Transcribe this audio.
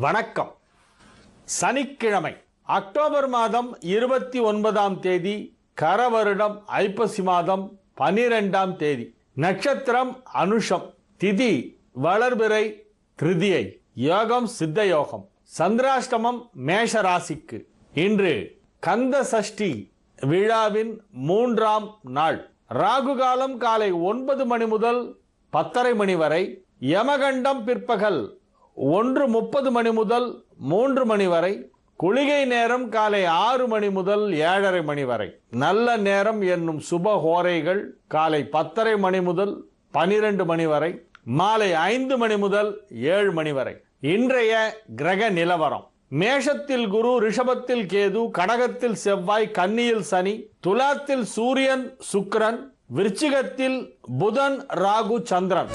வணக்கம். சனிக்கிழமை அக்டோபர் மாதம் 29ஆம் தேதி, கரவருடம் ஐப்பசி மாதம் 12ஆம் தேதி. நட்சத்திரம் அனுஷம், திதி வளர்பிறை திருதியை, யோகம் சித்த யோகம், சந்திராஷ்டமம் மேஷ ராசிக்கு. இன்று கந்த சஷ்டி விழாவின் 3ஆம் நாள். ராகு காலம் காலை 9 மணி முதல் 10:30 மணி வரை, யமகண்டம் பிற்பகல் 1:30 மணி முதல் 3 மணி வரை, குளிகை நேரம் காலை 6 மணி முதல் 7:30 மணி வரை. நல்ல நேரம் என்னும் சுப ஹோரைகள் காலை 10:30 மணி முதல் 12 மணி வரை, மாலை 5 மணி முதல் 7 மணி வரை. இன்றைய கிரக நிலவரம்: மேஷத்தில் குரு, ரிஷபத்தில் கேது, கடகத்தில் செவ்வாய், கன்னியில் சனி, துலாத்தில் சூரியன் சுக்கிரன், விருச்சிகத்தில் புதன் ராகு சந்திரன்.